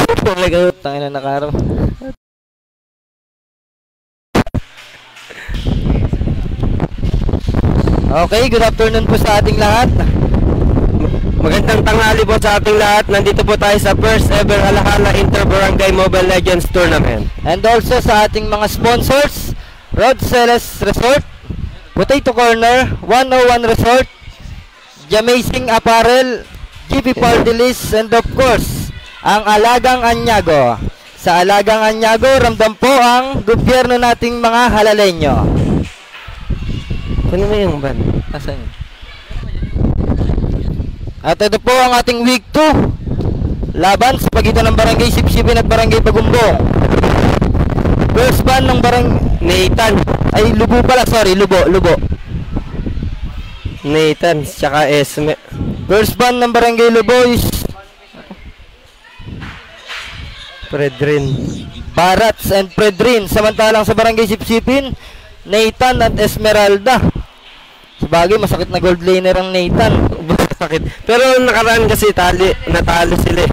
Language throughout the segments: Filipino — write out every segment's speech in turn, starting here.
Talaga, tangin na nakaraw. Okay, good afternoon po sa ating lahat. Magandang tanghali po sa ating lahat. Nandito po tayo sa first ever Alahala Inter-Barangay Mobile Legends Tournament. And also sa ating mga sponsors, Rod Celes Resort, Potato Corner, 101 Resort, Jamazing Apparel, GP Party List, and of course, ang Alagang Anyago. Sa Alagang Anyago, ramdam po ang gobyerno nating mga halaleño. Ano na yung ban? Asan yun? At ito po ang ating week 2. Laban sa pagitan ng Barangay Sipsipin at Barangay Pagumbong. First ban ng Nathan. Ay, Lubo pala, sorry, Lubo. Nathan, tsaka Esme. First ban ng Barangay Lubo is Fredrin. Barats and Fredrin. Samantalang sa Barangay Sipsipin, Nathan at Esmeralda. Sabagay, masakit na gold laner ang Nathan. Sakit. Pero nakaraan kasi natalo sila eh.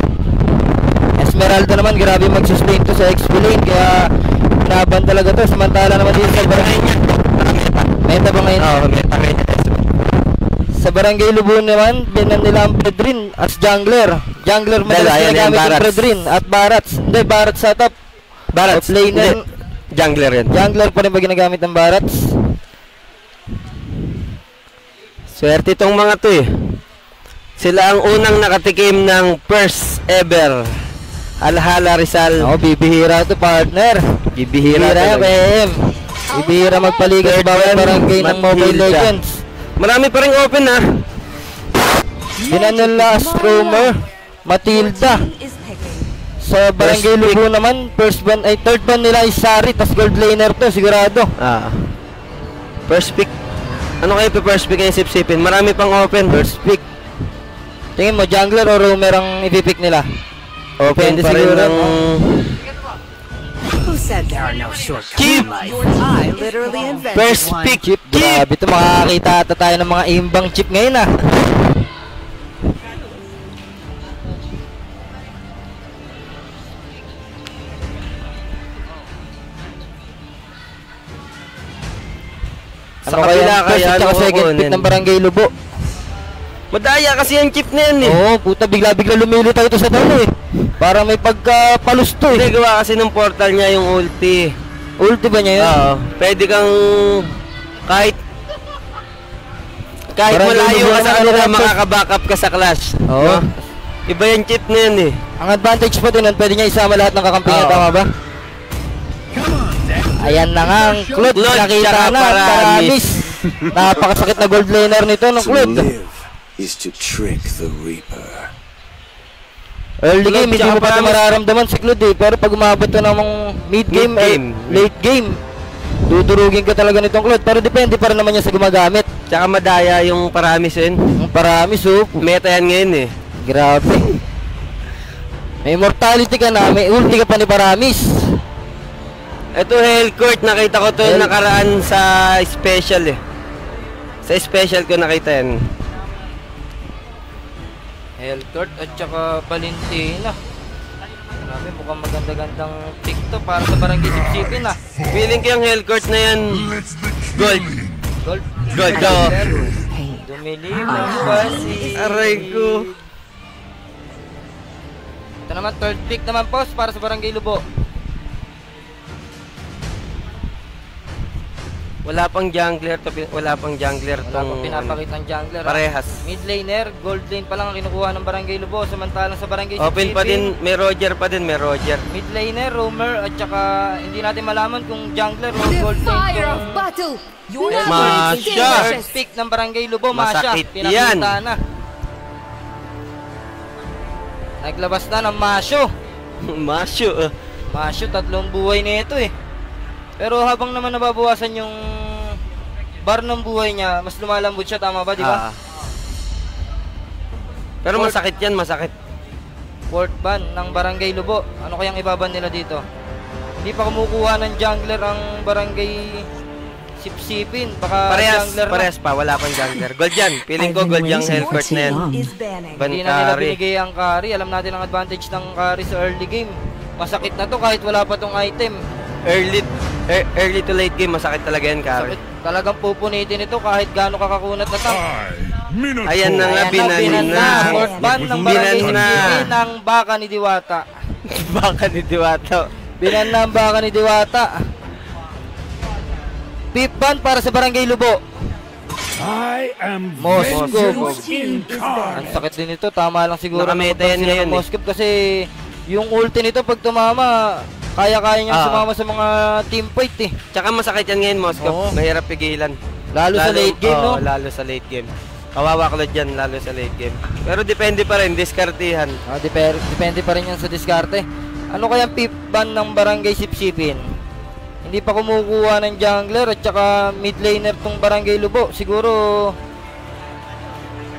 Esmeralda naman, grabe mag-sustain to sa XP lane. Kaya naban talaga to. Samantala naman din sa Barangay niya. Meta ba ngayon? Oo, meta ngayon. Sa Barangay Lubo naman, binan nila ang Fredrin as jungler. Jungler madalas ginagamit yung Fredrin at Barats. Hindi, Barats sa top. Barats. Laner. Jungler yan. Jungler pa rin ba ginagamit ng Barats? Swerte itong mga to eh. Sila ang unang nakatikim ng first ever Alahala Rizal. Oo, bibihira to, partner. Bibihira yung PM. Bibihira magpaligas sa bawat barangay ng Mobile Legends. Marami pa rin open ha. Binanong last roamer, Matilda. Sa Barangay Lubo naman, third ban nila is Sari, tas gold laner to, sigurado. First pick. Ano kayo first pick yung sipsipin? Marami pang open. First pick. Tingin mo, jungler o roamer ang ipipick nila? Open pa rin ng... Who said there are no shortcuts Keep! in life? I literally invented First one. pick! Chip, grabe ito, makakakita ata tayo ng mga imbang chip ngayon ah. Sa kabila kaya first at second pick ng Barangay Lubo? Madaya kasi yung chip na yan eh. Oo, puta, bigla-bigla lumilitaw ito sa talo eh. Para may pagkapalusto eh. Hindi, gawa kasi ng portal niya yung ulti. Ulti ba niya yun? Oo. Pwede kang kahit Barangay malayo Lubo ka sa na kanila, ano, makaka-backup ka sa clash. Oo. Iba yung chip na yan eh. Ang advantage pa din nun, pwede niya isama lahat ng kakampi niya, Oo. tama ba? Ayan na nga ang Claude, Claude, nakita tsaka na, Paramis. Napakasakit na gold laner nito ng Claude. Is to trick the Reaper. Early game, hindi mo pa Paramis. mararamdaman si Claude eh. Pero pag umabot to ng mid-game, Mid-game. late game, dudurugin ka talaga nitong Claude. Pero depende pa rin naman niya sa gumagamit. Tsaka madaya yung Paramis yun. Ang Paramis, oh. Meta yan ngayon eh. Grabe. May immortality ka na, may ulti ka pa ni Paramis. Ito Hellcourt, nakita ko to nakaraan sa special eh. Sa special ko nakita yan. Hellcourt at saka Valentina. Grabe, mukhang maganda-gandang pick to para sa Barangay Sipsipin ah. Feeling ko yung Hellcourt na yan gold. Gold. Gold daw. Dumilim ang basi. Aray ko. Ito naman, third pick naman po para sa Barangay Lubo. Wala pang jungler to, wala pang Pinapakita ng jungler. parehas. Mid laner, gold lane pa lang ang kinukuha ng Barangay Lubo. Samantalang sa Barangay Open pa din, may Roger pa din, may Roger. Mid laner, roamer, at saka hindi natin malaman kung jungler o The gold lane fire of kung battle. You're Masha. not first pick ng Barangay Lubo, Masha. Masakit Pinakita na. Naglabas na ng Masyo. Masyo. Masyo, tatlong buhay na ito eh. Pero habang naman nababawasan yung bar ng buhay niya, mas lumalambot siya, tama ba, di ba? Pero masakit yan, masakit. Fourth ban ng Barangay Lubo. Ano kayang ibaban nila dito? Hindi pa kumukuha ng jungler ang Barangay Sipsipin, baka jungler na. Parehas pa, wala pang jungler. Gold yan, feeling ko gold yung Hellcourt na yan. Is banning. Hindi na nila Bankari. binigay ang carry. Alam natin ang advantage ng carry sa early game. Masakit na to kahit wala pa tong item. Early to late game, masakit talaga yan, Kari. Sakit. Talagang pupunitin ito kahit gaano kakakunat na tank. Ayan na nga, binan na. Fourth ban ng Barangay Binan na. Sipsipin ng baka ni Diwata. Baka ni Diwata. Binan na ang baka ni Diwata. Fifth ban para sa Barangay Lubo. I am Moskov. incarnate. Ang sakit din ito. Tama lang siguro Nakameta naman yan sila ngayon ng eh. Moskov kasi yung ulti nito pag tumama, kaya-kaya niyang sumama sa mga team fight eh. Tsaka masakit yan ngayon, Moskov. Oo. Mahirap pigilan. Lalo sa late game, no? Lalo sa late game. Kawawa ko dyan, lalo sa late game. Pero depende pa rin, diskartihan. Depende pa rin yan sa diskarte. Ano kaya ang fifth ban ng Barangay Sipsipin? Hindi pa kumukuha ng jungler at saka mid laner tong Barangay Lubo. Siguro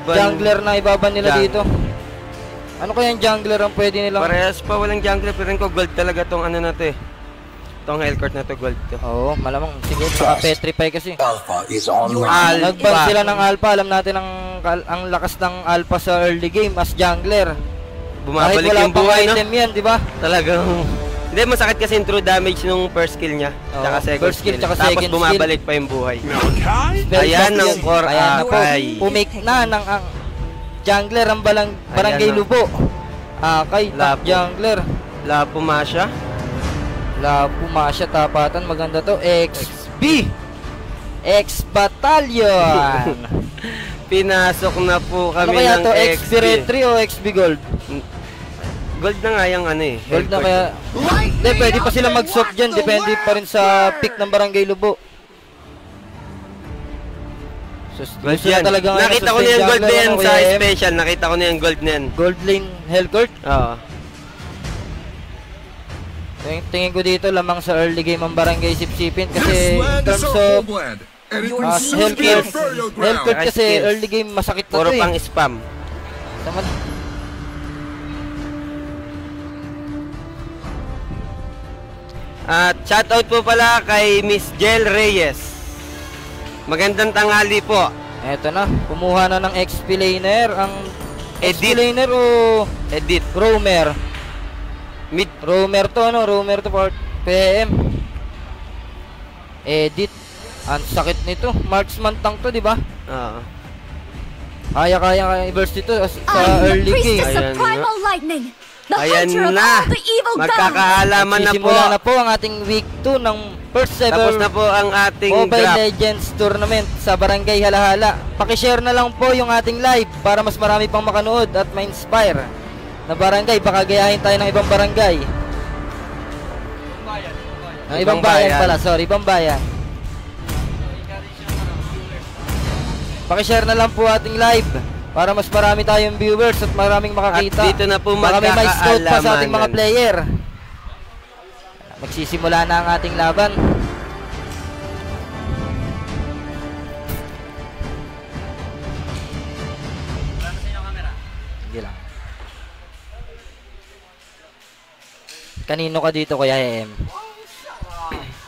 jungler na ibaban nila dito. Ano kaya ang jungler ang pwede nilang... Parehas pa, walang jungler. Pero rin ko gold talaga tong ano na to eh. Tong Hellcourt na to, gold to. Oo, malamang. Siguro naka-petrify kasi. Alpha is online. Nagban sila ng alpha. Alam natin ang lakas ng alpha sa early game as jungler. Bumabalik Kahit wala yung buhay, pang no? item yan, di ba? Talagang... Hindi, masakit kasi yung true damage nung first skill niya. Oo, Tsaka second first skill, tsaka Tapos second bumabalik pa yung buhay. Spell Ayan block ang yun. core Ayan na po. akay. Pumake na ng ang jungler ang Barangay Ayan na. Lubo. Kay top Lapo. jungler. Lapo Masha. Lapo Masya tapatan. Maganda to. XB. X Battalion. Pinasok na po Ano kami kaya ng to? XP. XB Retry o XB Gold? Gold na nga yung ano eh. Gold na Hellcourt. kaya. Hindi, pwede pa sila mag-swap dyan. Depende pa rin sa pick ng Barangay Lubo. Gold Gusto na yan. talaga ngayon Nakita ko na sustain yung gold na jungler, yan ano, sa Kuya M? special. Nakita ko na yung gold na yan. Gold lane Hellcourt. Oo. Tingin ko dito lamang sa early game ang Barangay Sipsipin kasi in terms of Hellcourt kasi Skills. early game masakit na Puro to pang eh. spam. At shoutout po pala kay Miss Jel Reyes. Magandang tanghali po. Eto na, kumuha na ng XP laner ang XP Edit. laner o Edit. roamer. Mid. Roamer to ano, roamer to for PM. Edit. Ang sakit nito. Marksman tank to, di ba? Oo. Kaya i-burst ito sa I'm the early game. priestess Ayan of primal lightning, the Ayan hunter of na. all the evil gods. Magkakaalaman na po. Sisimula na po ang ating week 2 ng first Tapos ever na po ang ating Mobile draft. Legends Tournament sa Barangay Halahala. Paki-share na lang po yung ating live para mas marami pang makanood at ma-inspire na barangay. Baka gayahin tayo ng ibang barangay. Ng ibang bayan pala, sorry, ibang bayan. Paki-share na lang po ating live para mas marami tayong viewers at maraming makakita. At dito na po Baka may mic scout pa sa ating mga magkakaalaman. player. Magsisimula na ang ating laban. Sige lang. Kanino ka dito, Kuya EM?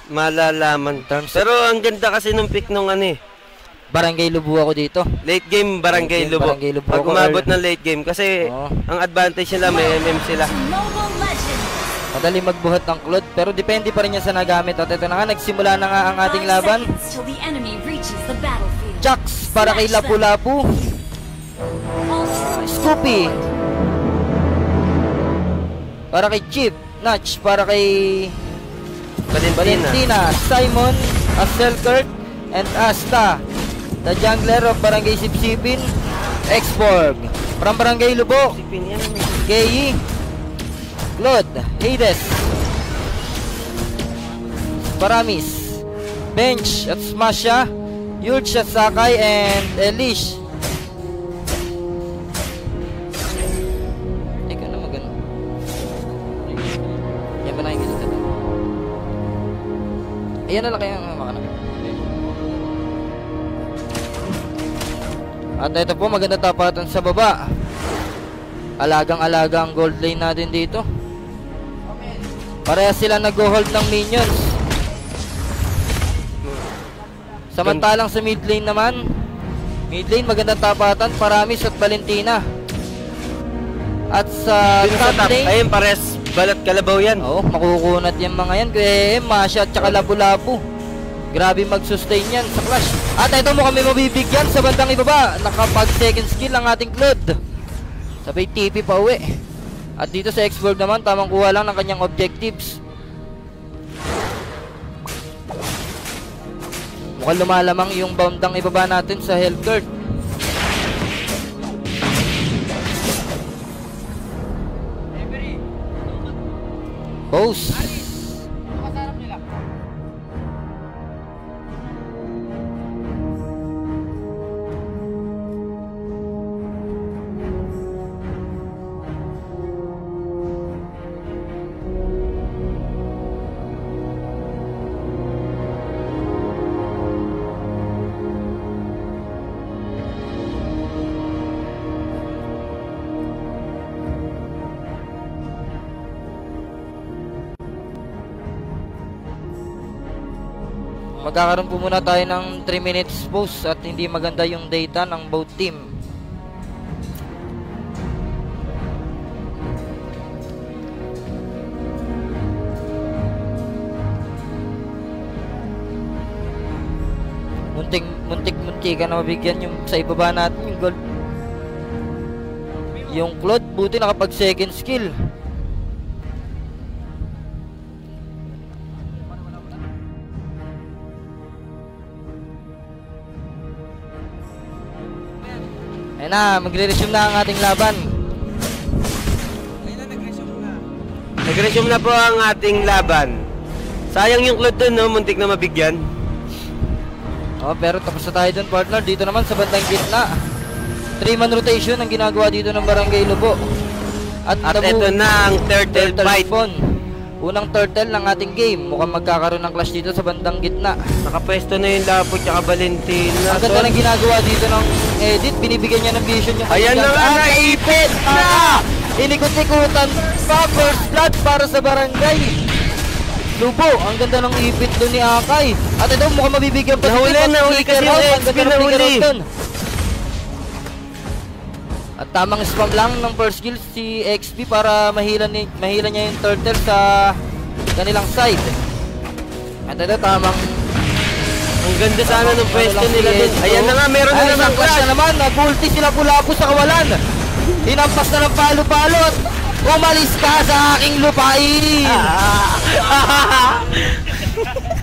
Malalaman. Terms of- Pero ang ganda kasi nung pick nung ano eh. Barangay Lubu ako dito. Late game Barangay Late game, Lubo. Barangay Lubo Pag ako umabot early. ng late game kasi Oo. ang advantage nila may MM sila. Mobile Legends. Madali magbuhat ng Claude, pero depende pa rin yan sa nagamit. At ito na nga, nagsimula na nga ang ating 5 laban. seconds till the enemy reaches the battlefield. Chucks para kay Lapu-Lapu. Scoopy para kay Chip. Notch para kay Valentina. Simon, Selkirk, and Asta, the jungler of Barangay Sipsipin. Exborg from Barangay Lubo. Gayi, Claude, Hades, Paramis, Bench at Smasha, Yurch at Sakai, and Elish. Ikaw na magano. Yan ba nakikita dito? Ayan na lang kaya ang makana. At ito po, maganda tapatan sa baba. Alagang-alaga ang gold lane natin dito. Pareha sila nag-hold ng minions. Samantalang sa mid lane naman, magandang tapatan, Paramis at Valentina. At sa Dito sa top top, lane, ayun pares balat kalabaw yan. oh, makukunat yung mga yan. Kuya Masha at saka Lapu-Lapu. Grabe mag-sustain yan sa Clash. At ito mo kami mabibigyan sa bandang ibaba. Nakapag second skill ang ating Claude. Sabay TP pa uwi. At dito sa X-World naman, tamang kuha lang ng kanyang objectives. Mukhang lumalamang yung bandang ibaba natin sa Hellcourt. Boss. Magkakaroon po muna tayo ng 3 minutes pause at hindi maganda yung data ng both team. Muntik na mabigyan yung sa ibaba natin yung gold. Yung Claude buti nakapag second skill. Ayun na, magre-resume na ang ating laban. Nag-resume na po ang ating laban. Sayang yung Claude dun, no? Muntik na mabigyan. Oh, pero tapos na tayo dun, partner. Dito naman sa bandang gitna, 3-man rotation ang ginagawa dito ng Barangay Lubo. At ito na ang turtle fight. Phone. Unang turtle ng ating game. Mukhang magkakaroon ng clash dito sa bandang gitna. Nakapwesto na yung Lapo tsaka Valentina. Ang ganda ng ginagawa dito ng edit. Binibigyan niya ng vision yung Ayan na nga, naipit na! Inikot-ikutan pa, first blood para sa Barangay Lubo. Ang ganda ng ipit doon ni Akay. At ito mukhang mabibigyan pa. Nahuli kasi yung XP, nahuli. At tamang spam lang ng first kill si XP para mahila niya yung turtle sa kanilang side. At ito tamang ang ganda sana ng pwesto nila din. Ayan na nga, meron na naman clash na naman. Nag-ulti sila Lapu-Lapu sa kawalan. Hinampas na ng palo-palo at umalis ka sa aking lupain.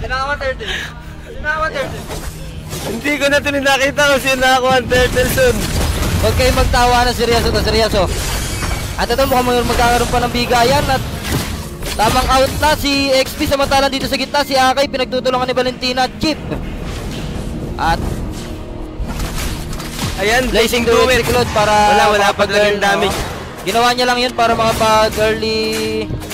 Sinakawan turtle. Hindi ko na ito nakita kung sino nakakuha ang turtle soon. Huwag kayo magtawa na seryoso. At ito mukhang magkakaroon pa ng bigayan at tamang out na si XP, samantalang dito sa gitna si Akay pinagtutulungan ni Valentina at Chip. At ayan, blazing to do it. Claude para wala pa talagang damage. Ginawa niya lang yun para makapag-early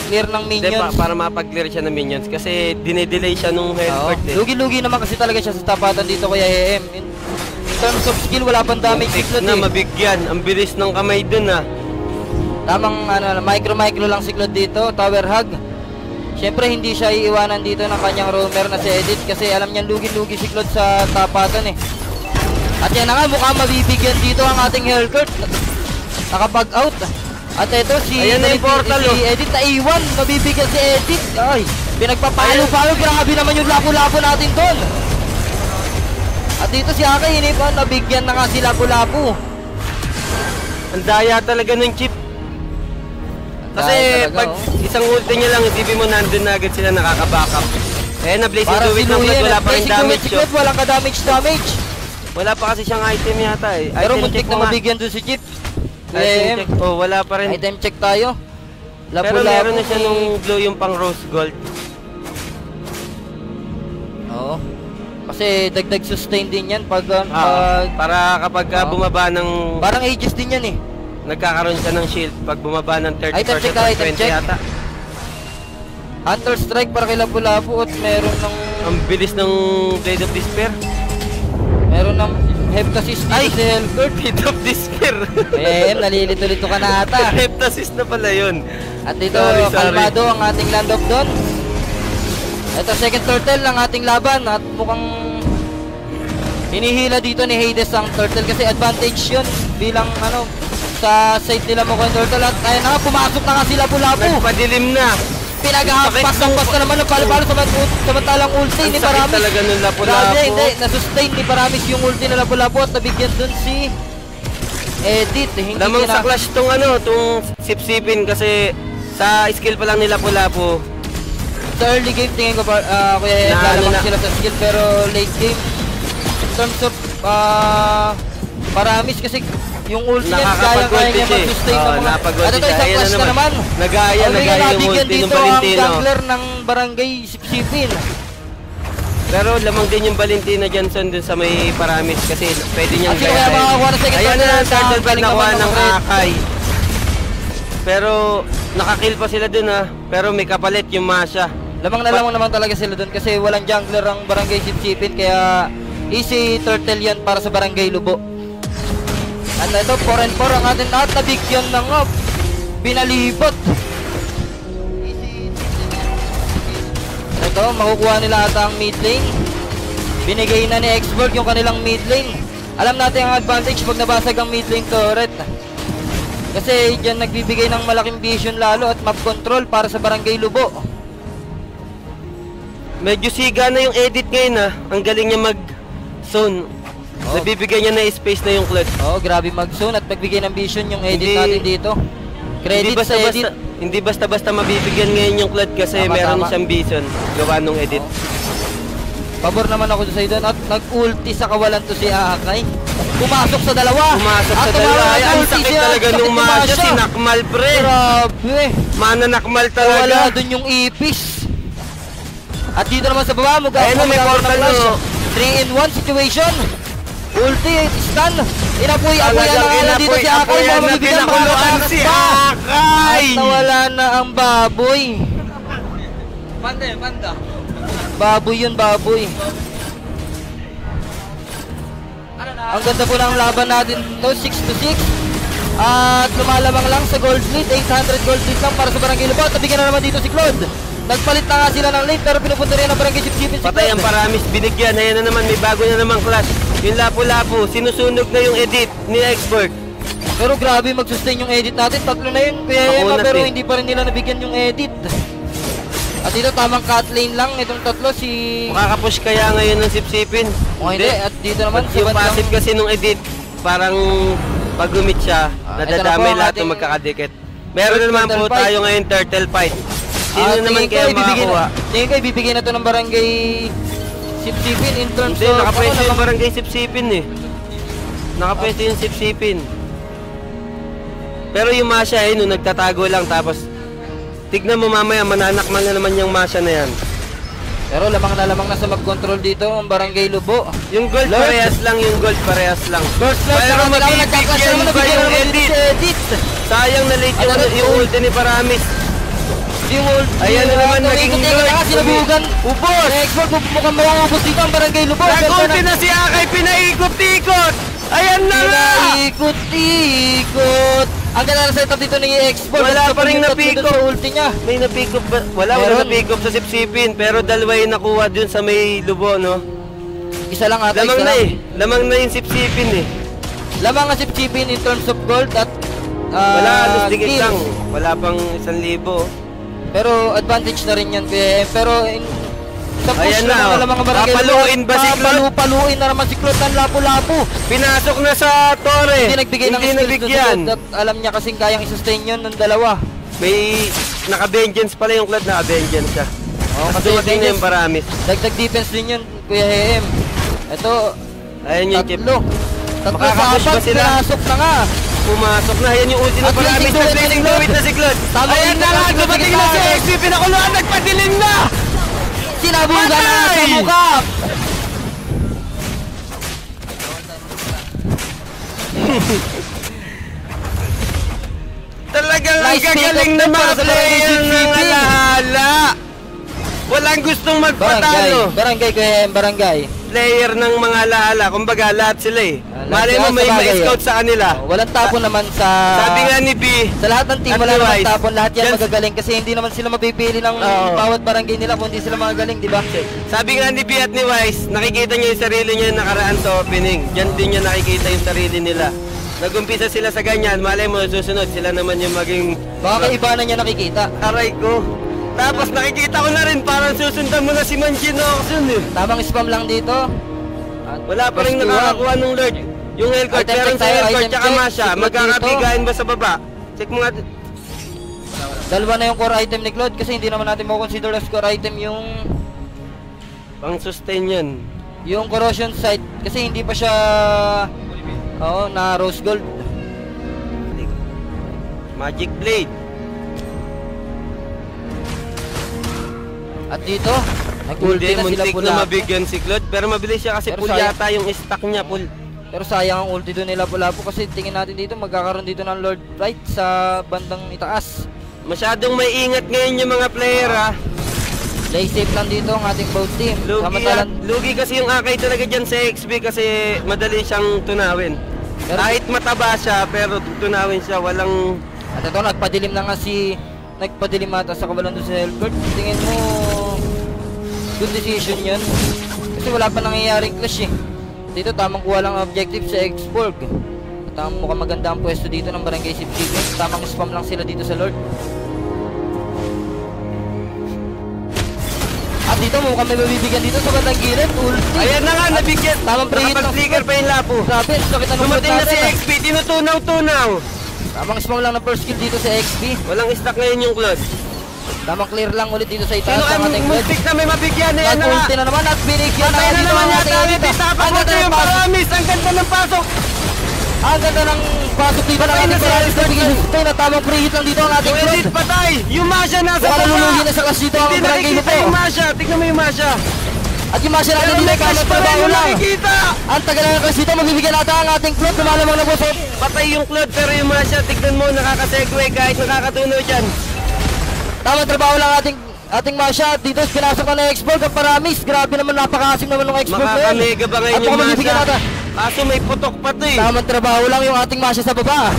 clear ng minions. Para makapag-clear siya ng minions kasi dinedelay siya nung Hellcourt eh. Lugi-lugi naman kasi talaga siya sa tapatan dito kaya EM. In terms of skill, wala pang damage si Claude na mabigyan. Ang bilis ng kamay dun ah. Tamang micro lang si Claude dito, tower hug. Siyempre hindi siya iiwanan dito ng kanyang roamer na si Edit kasi alam niyan lugi-lugi si Claude sa tapatan eh. At yan na nga, mukhang mabibigyan dito ang ating Hellcourt. Nakapag out. At ito si Edit na iwan, mabibigyan si Edit. Ay, pinagpapalo-palo, grabe naman yung Lapu-Lapu natin doon. At dito si Akay, hinipan, nabigyan na nga si Lapu-Lapu. Ang daya talaga ng Chip. Kasi pag isang ulti niya lang, hindi mo nandun na agad sila nakaka-backup. Eh, na-blazing do it ng Claude, wala pa rin damage yun. Walang ka-damage. Wala pa kasi siyang item yata eh. Pero muntik na mabigyan doon si Chip. Item check. Oh, wala pa rin. Item check tayo. Pero meron na siya nung glow yung pang rose gold. Oo. Kasi dagdag sustain din yan pag para kapag bumaba ng parang ages din yan eh. Nagkakaroon siya ng shield pag bumaba ng 30% item check, item check. Yata. Hunter strike para kay Lapu-Lapu at meron ng ang bilis ng Blade of Despair. Meron ng Heptasis dito si Hellcourt. Blade of Despair. Nalilito-lito ka na ata. Heptasis na pala yun. At dito, kalmado ang ating Land of Dawn. Ito, second turtle ng ating laban. At mukhang Hinihila dito ni Hades ang turtle kasi advantage yun bilang ano sa side nila mo yung turtle at ayun na nga, pumasok na nga sila Lapu-Lapu. Nagpadilim na. Pinaghahampas na naman ng palo-palo samantalang ulti ni Ang sakit Paramis. talaga ng Lapu-Lapu. Grabe, hindi, nasustain ni Paramis yung ulti na Lapu-Lapu at nabigyan dun si Edith. Hindi Lamang sa clash tong sipsipin kasi sa skill pa lang ni Lapu-Lapu. Sa early game tingin ko kuya lamang sila sa skill pero late game in terms of Paramis kasi yung ulti niya kaya niya mag-sustain ng mga at ito isang clash na naman nagaya yung ulti ng Valentino. Ang jungler ng barangay Sipsipin pero lamang din yung Valentino Johnson dun sa may Paramis kasi pwede niyang kaya makakuha na second ayan na ang turtle pad nakuha naman ng Akay pero nakakill pa sila dun pero may kapalit yung Masha. Lamang na lamang naman talaga sila dun kasi walang jungler ang barangay Sipsipin kaya easy turtle yan para sa barangay Lubo. At ito 4-4 ang atin at nabigyan ng binalibot. Ito makukuha nila ata ang mid lane. Binigay na ni Xborg yung kanilang mid lane. Alam natin ang advantage pag nabasag ang mid lane turret. Kasi dyan nagbibigay ng malaking vision lalo at map control para sa barangay Lubo. Medyo siga na yung edit ngayon ang galing niya mag-zone. Nabibigyan niya na space na yung clutch. Grabe mag-zone at magbigay ng vision yung edit natin dito. Credit sa edit. Hindi basta-basta mabibigyan ngayon yung clutch kasi meron siyang vision. Gawa nung edit. Pabor naman ako sa doon at nag-ulti sa kawalan to si Akay. Pumasok sa dalawa. Ay, ang sakit talaga nung Masha. Sinakmal pre. Grabe. Mananakmal talaga. Wala dun yung ipis. At dito naman sa baba, ayun may portal no. 3-in-1 situation. Ulti, stun. Inapuy-apuyan na nga dito si Akay. Pinakuluan si Akay. At nawala na ang baboy. Panda. Baboy yun, baboy. Ang ganda po ng laban natin to, 6-6. At lumalamang lang sa gold lead, 800 gold lead lang para sa barangay Lubo. At nabigyan na naman dito si Claude. Nagpalit na nga sila ng lane pero pinupunta rin ang barangay Sipsipin si Claude. Patay ang Paramis, binigyan. Ayan na naman, may bago na namang clash. Yung Lapu-Lapu, sinusunog na yung edit ni Expert. Pero grabe mag-sustain yung edit natin. Tatlo na yun, Kuya Emma, pero hindi pa rin nila nabigyan yung edit. At dito tamang cut lane lang itong tatlo si... Makakapush kaya ngayon ng Sipsipin? Hindi, at dito naman yung passive kasi nung edit, parang pag gumit siya, nadadamay lahat ng magkakadikit. Meron na naman po tayo ngayon turtle fight. Sino naman kaya makakuha? Tingin ko ibibigay na to ng barangay Sipsipin in terms of... Hindi, nakapwesto yung barangay Sipsipin Nakapwesto yung Sipsipin. Pero yung Masha nung nagtatago lang tapos tignan mo mamaya mananakmal na naman yung Masha na yan. Pero lamang na sa mag-control dito ang barangay Lubo. Yung gold parehas lang, First love, pero mabibigyan ba yung edit? Sayang na late yung ulti ni Paramis. Ayan na naman naging gold. Sinabugan. Ubos! Export mukhang mauubos dito ang barangay Lubo. Nag-ulti na si Akay, pinaikot-ikot! Ayan na nga! Pinaikot-ikot! Ang ganda na setup dito ng i-export. Wala pa rin na-pick up. Ulti niya. May na-pick up ba? Wala na-pick up sa Sipsipin. Pero dalawa yung nakuha dun sa may Lubo, no? Isa lang ata. Lamang na Lamang na yung Sipsipin Lamang ang Sipsipin in terms of gold at wala, alos digit lang. Wala pang 1,000. Pero advantage na rin yan. Pero sa push ayan na, lamang ang barangay. papaluin ba si Claude? Papaluin na naman si Claude ng Lapu-Lapu. Pinasok na sa Torre. Hindi nagbigay ng nabigyan. Alam niya kasing kayang i-sustain yun ng dalawa. May naka-vengeance pala yung Claude, naka-vengeance siya. Kasi dumating na yung Paramis. Dagdag defense din yun, Kuya Hem. Ito, ayan yung chip. Tatlo Makakapush ba sila? Pinasok na nga. Pumasok na, ayan yung ulti ng Paramis. Nag-blazing do it na si Claude. Ayan na nga, dumating na si XP. Pinakuluan, nagpadilim na! Sinabugan na sa mukha. Talagang gagaling na mga player ng alahala. Walang gustong magpatalo. Barangay, Kuya Hem, barangay. player ng mga alaala. Kumbaga, lahat sila eh. Malay mo, may ma-scout sa kanila. Walang tapon naman sa... Sabi nga ni B, Sa lahat ng team, at wala ni namang Wise, tapon. Lahat yan dyan- magagaling kasi hindi naman sila mapipili ng bawat barangay nila kung hindi sila magagaling, di ba? sabi nga ni B at ni Wise, nakikita niya yung sarili niya nakaraan sa opening. Diyan din niya nakikita yung sarili nila. Nagumpisa sila sa ganyan, malay mo, susunod sila naman yung maging... Baka kaibanan niya nakikita. Aray ko. Tapos nakikita ko na rin, parang susundan mo na si Manjin Oxon eh. Tamang spam lang dito. At Wala pa rin first nakakakuha ng Lord. Yung Hellcourt, Item meron check sa tayo, Hellcourt item tsaka check. Masha. Check Magkakabigayan ba sa baba? Check mo nga. Dalawa na yung core item ni Claude kasi hindi naman natin mo-consider as core item yung Pang sustain yan. corrosion site kasi hindi pa siya na rose gold. Magic Blade. At dito, nag-ulti Hindi, na sila muntik pula. na mabigyan si Claude. Pero mabilis siya kasi Pero full sayang. yata yung stock niya. Full. Pero sayang ang ulti doon nila pula po kasi tingin natin dito magkakaroon dito ng Lord Right sa bandang itaas. Masyadong may ingat ngayon yung mga player ha. Play safe lang dito ang ating both team. Lugi kasi yung Akay talaga dyan sa XP kasi madali siyang tunawin. Pero- Kahit mataba siya pero tunawin siya. Walang... At ito, nagpadilim na nga nagpadilim ata sa kabalan doon sa Hellcourt. Tingin mo, good decision yun. Kasi wala pa nangyayaring clash eh. Dito, tamang kuha lang ang objective sa X-Borg. At ang mukhang maganda ang pwesto dito ng Barangay Sipsipin. Tamang spam lang sila dito sa Lord. At dito, mukhang may mabibigyan dito sa bandang gilid. Ulti. Ayan na nga, nabigyan. Tamang preheat ng Nakapag-flicker pa yung lapo. Grabe, sakit na ng Dumating na si natin, ah. XP, tinutunaw-tunaw. Tamang spam lang ng first kill dito sa XP. Walang stock ngayon yung Claude. Tamang clear lang ulit dito sa itaas Sino ng ang ating Red. muntik na may mabigyan? Ayan na nga. Nag-ulti na naman at binigyan Patay na dito naman ang yata ating ulit. Alita. Tapos Ang mo ganda ng yung pasok. paramis. Ang ganda ng pasok. Ang ganda ng pasok dito ng Patay na ating si Paralis. Alita. Nabigyan si Spain at tamang preheat lang dito ang ating Yung Claude. elite patay. Yung Masha nasa Mukhang baba. nalulugi na sa clash dito ang Hindi Barangay nakikita Lupo. yung Masha. Tignan mo yung Masha. At yung Masha natin Pero dito may tamang cash pa rin trabaho yung lang. nakikita. Ang tagal ng clash dito, mabibigyan natin ang ating Claude. Lumalamang na po sa Patay yung Claude pero yung Masha. Tignan mo nakaka-segue kahit nakakatunaw dyan. tamang trabaho lang ating Masha. Dito pinasok na ng X-Borg ang Paramis. Grabe naman, napakasim naman ng X-Borg na yun. Makakamega ba ngayon At yung mukhang mabibigyan Masha? natin. Kaso may putok pa to eh. Tamang trabaho lang yung ating Masha sa baba.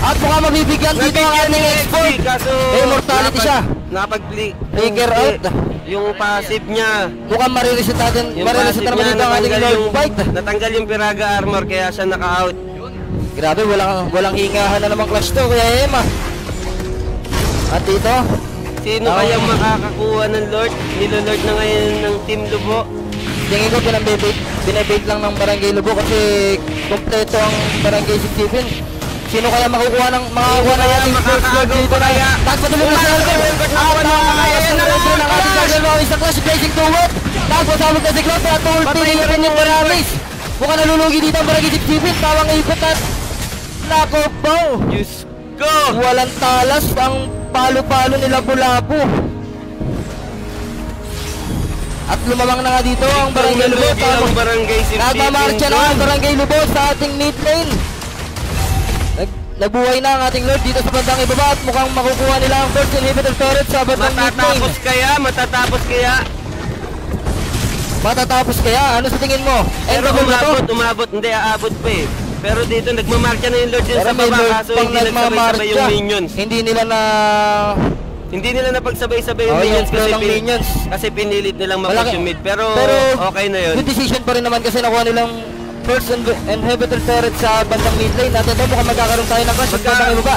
At mukhang mabibigyan dito ang Nabigyan ating ni X-Borg. kaso May immortality siya. Napag-flicker out. Yung passive niya. Mukhang marireset natin. Yung Marireset passive na naman niya, dito ang ating Lord Fight. natanggal yung Piraga armor kaya siya naka-out. Grabe, walang hingahan na namang clash to, Kuya Emma. At dito, Sino kayang makakakuha ng Lord? Nilo-Lord na ngayon ng Team Lubo. tingin ko binabait lang ng Barangay Lubo kasi kompleto ang Barangay Sipsipin. Sino kaya makukuha ng ating first Lord dito na? Nagpatuloy na sa Hellcourt. At nakakayas na rin ang ating gagawin sa clash, blazing to work. Nagpasabog na si Claude at ulti na rin yung Paramis. Mukhang nalulugi dito ang Barangay Sipsipin. Tawang ikot at nakobaw. Diyos ko! Walang talas ang palo-palo nila Bulapo. At lumamang na nga dito ang Barangay Lubo. Ang Barangay Natamarcha na ang Barangay Lubo sa ating mid lane. Nabuhay na ang ating Lord dito sa bandang ibaba at mukhang makukuha nila ang first inhibitor turret sa bandang mid lane. Matatapos kaya? Matatapos kaya? Ano sa tingin mo? Pero Endable na to? umabot, hindi aabot pa eh. Pero dito nagmamarcha na yung Lord din Pero sa may baba Lord kaso pang hindi nagsabay-sabay yung nagmamarcha. minions. Hindi nila napagsabay-sabay yung Oh, minions yung flow ng minions. kasi pinilit nilang Malaki. mapush yung mid. Pero okay na yun. Good decision pa rin naman kasi nakuha nilang first inhibitor turret sa bandang mid lane. At ito mukhang magkakaroon tayo ng clash sa bandang ibaba.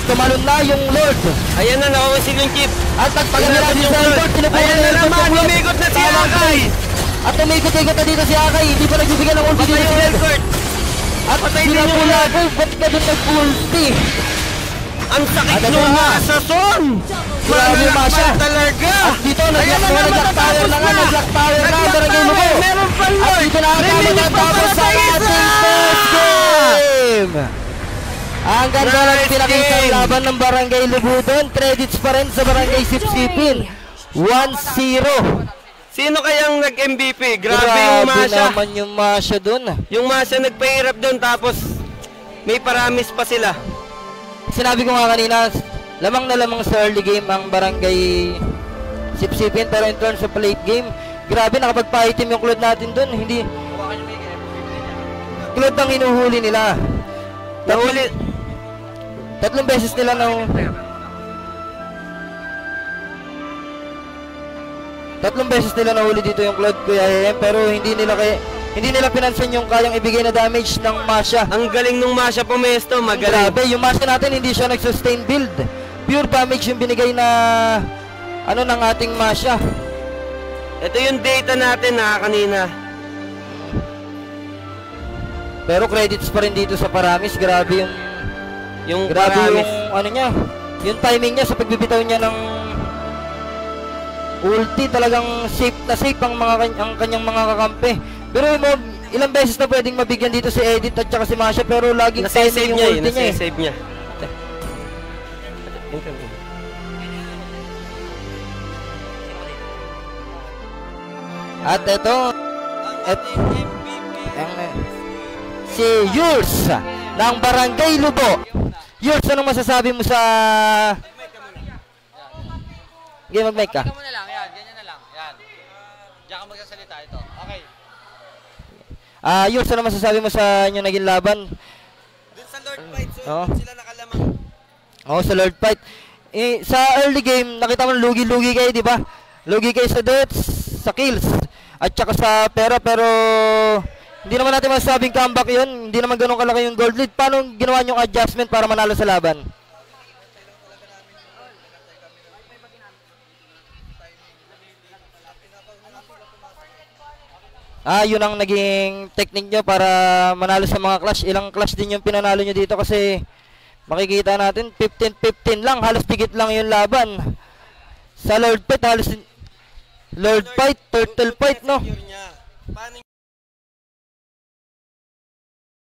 Tumalon na yung Lord. Ayan na, nakawasil yung chip. At nagpagaliran din sa Lord. Ayan na naman, humikot na si Akay. At umikot-ikot na dito si Akay. Hindi pa nagbibigyan ng ulti Patay dito yung si Hellcourt. At patay sila din yung pula Lord. ko. Ba't ka doon nag-ulti? Ang sakit At ito nung na. nasa son. Grabe yung Masha. Malakpan talaga. At dito Ayan na nag-black tower na nga. Nag-black tower na. Barangay Lubo. Meron pa At Lord. dito na ang Remaining pa tapos para sa sa ating isa. first game. Ang ganda ng Nice pinakitang game. laban ng Barangay Lubo doon. Credits pa rin sa Barangay Sipsipin. 1-0. Sino kayang nag-MVP? Grabe yung Masha. naman yung Masha doon. Yung Masha nagpahirap doon tapos may paramis pa sila. Sinabi ko nga kanina, lamang na lamang sa early game ang Barangay Sipsipin, pero in terms of late game, Grabe, nakapagpa-item yung Claude natin dun. Hindi. Claude ang hinuhuli nila. Tatlong beses nila Tatlong beses nila nahuli dito yung Claude, Kuya EM, pero hindi nila pinansin yung kayang ibigay na damage ng Masha. Ang galing nung Masha Pumesto, magaling. Grabe, yung Masha natin hindi siya nag-sustain build. Pure damage yung binigay na ng ating Masha. Ito yung data natin kanina. Pero credits pa rin dito sa Paramis. Grabe yung Paramis. Yung timing niya sa pagbibitaw niya ng ulti, talagang safe ang kanyang mga kakampi. Pero ilang beses na pwedeng mabigyan dito si Edith at saka si Masha, pero laging timing yung ulti niya. Nasa-save niya. At ito, si Yurs ng Barangay Lubo. Yurs, anong masasabi mo sa... Sige, mag-mic ka. Ganyan na lang, ganyan na lang. Yan. Diyan ka magsasalita ito. Okay. Yurs, ano masasabi mo sa inyong naging laban? Doon sa Lord Fight, Oo. sila nakalamang. Oo, sa Lord Fight. Sa early game, nakita mo lugi-lugi kayo, di ba? Lugi kayo sa deaths, sa kills, at saka sa pera, pero hindi naman natin masasabing comeback yun. Hindi naman ganun kalaki yung gold lead. Paano ginawa yung adjustment para manalo sa laban? Yun ang naging technique nyo para manalo sa mga clash. Ilang clash din yung pinanalo nyo dito kasi makikita natin 15-15 lang, halos pigit lang yung laban. Sa Lord Fight, Turtle Fight, no?